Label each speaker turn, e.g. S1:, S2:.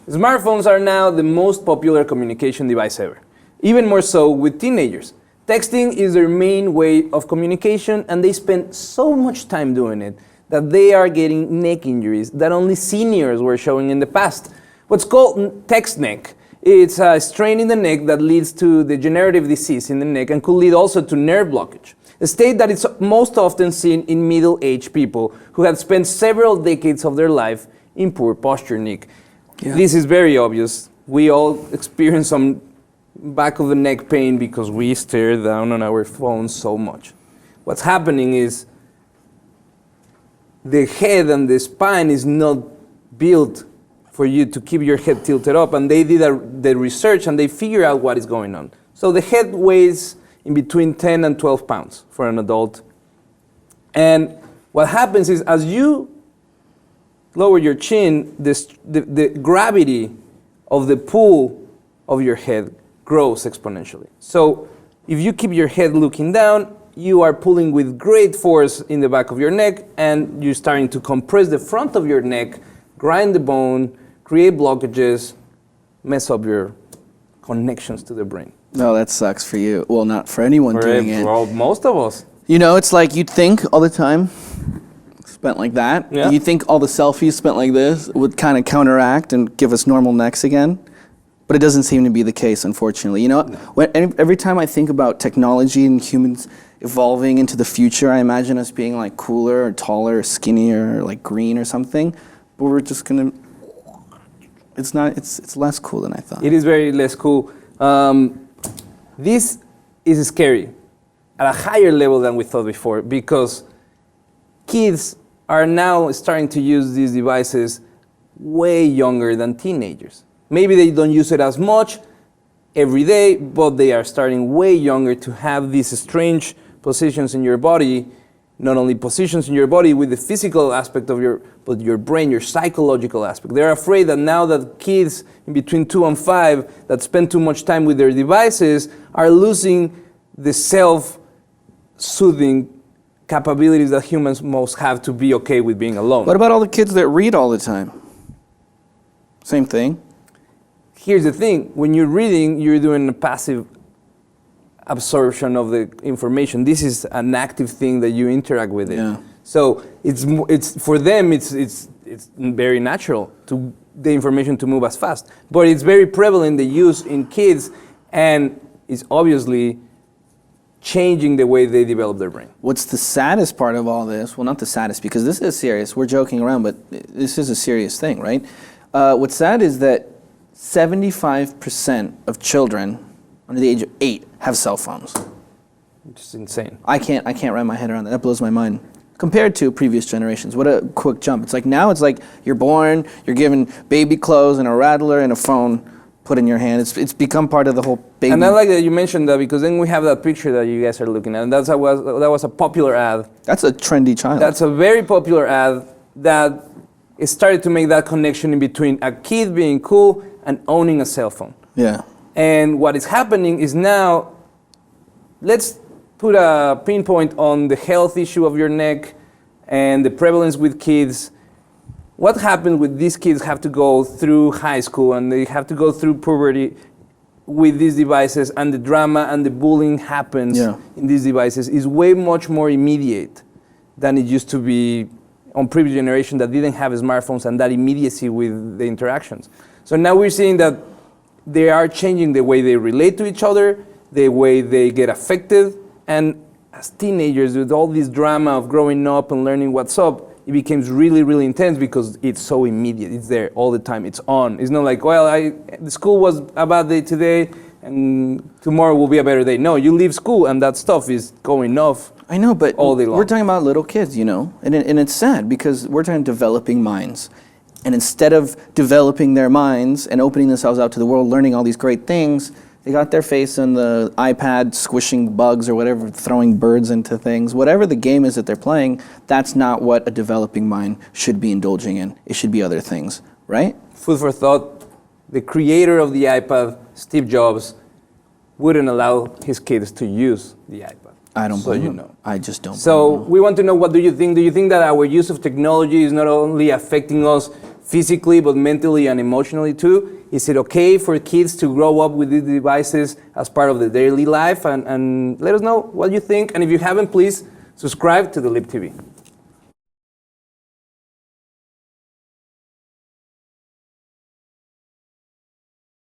S1: Smartphones are now the most popular communication device ever, even more so with teenagers. Texting is their main way of communication, and they spend so much time doing it that they are getting neck injuries that only seniors were showing in the past. What's called text neck. It's a strain in the neck that leads to degenerative disease in the neck and could lead also to nerve blockage, a state that is most often seen in middle-aged people who have spent several decades of their life in poor posture, Nick. Yeah. This is very obvious. We all experience some back of the neck pain because we stare down on our phones so much. What's happening is the head and the spine is not built for you to keep your head tilted up, and they did the research and they figure out what is going on. So the head weighs in between 10 and 12 pounds for an adult. And what happens is as you lower your chin, the gravity of the pull of your head grows exponentially. So if you keep your head looking down, you are pulling with great force in the back of your neck, and you're starting to compress the front of your neck, grind the bone, create blockages, mess up your connections to the brain.
S2: No, that sucks for you. Well, not for anyone doing it.
S1: Well, most of us.
S2: You know, it's like you'd think all the time, spent like that. Yeah. You think all the selfies spent like this would kind of counteract and give us normal necks again. But it doesn't seem to be the case, unfortunately. You know, every time I think about technology and humans evolving into the future, I imagine us being like cooler or taller or skinnier or like green or something. But we're just gonna, it's less cool than I thought.
S1: It is very less cool. This is scary at a higher level than we thought before, because kids are now starting to use these devices way younger than teenagers. Maybe they don't use it as much every day, but they are starting way younger to have these strange positions in your body, not only positions in your body with the physical aspect of but your brain, your psychological aspect. They're afraid that now that kids in between 2 and 5 that spend too much time with their devices are losing the self-soothing capabilities that humans most have to be okay with being alone.
S2: What about all the kids that read all the time? Same thing.
S1: Here's the thing, when you're reading, you're doing a passive absorption of the information. This is an active thing that you interact with it. Yeah. So it's for them, it's very natural to the information to move as fast. But it's very prevalent, the use in kids, and it's obviously changing the way they develop their brain.
S2: What's the saddest part of all this? Well, not the saddest, because this is serious. We're joking around, but this is a serious thing, right? What's sad is that 75% of children under the age of 8 have cell phones.
S1: It's insane.
S2: I can't wrap my head around that. That blows my mind. Compared to previous generations, what a quick jump. It's like now it's like you're born, you're given baby clothes and a rattler and a phone put in your hand. It's become part of the whole baby.
S1: And I like that you mentioned that, because then we have that picture that you guys are looking at, and that was a popular ad.
S2: That's a trendy child.
S1: That's a very popular ad that it started to make that connection in between a kid being cool and owning a cell phone.
S2: Yeah.
S1: And what is happening is now, let's put a pinpoint on the health issue of your neck and the prevalence with kids. What happens with these kids have to go through high school and they have to go through puberty with these devices, and the drama and the bullying happens in these devices is way much more immediate than it used to be on previous generation that didn't have smartphones and that immediacy with the interactions. So now we're seeing that they are changing the way they relate to each other, the way they get affected, and as teenagers with all this drama of growing up and learning what's up, it becomes really, really intense because it's so immediate. It's there all the time. It's on. It's not like, well, the school was a bad day today and tomorrow will be a better day. No, you leave school and that stuff is going off.
S2: I know, but
S1: all day long.
S2: We're talking about little kids, you know, and it's sad because we're talking developing minds. And instead of developing their minds and opening themselves out to the world, learning all these great things, they got their face on the iPad, squishing bugs or whatever, throwing birds into things. Whatever the game is that they're playing, that's not what a developing mind should be indulging in. It should be other things, right?
S1: Food for thought, the creator of the iPad, Steve Jobs, wouldn't allow his kids to use the iPad.
S2: I don't believe
S1: you know.
S2: I just don't.
S1: So we want to know, what do you think? Do you think that our use of technology is not only affecting us physically, but mentally and emotionally too. Is it okay for kids to grow up with these devices as part of their daily life? And let us know what you think. And if you haven't, please subscribe to the Lib TV.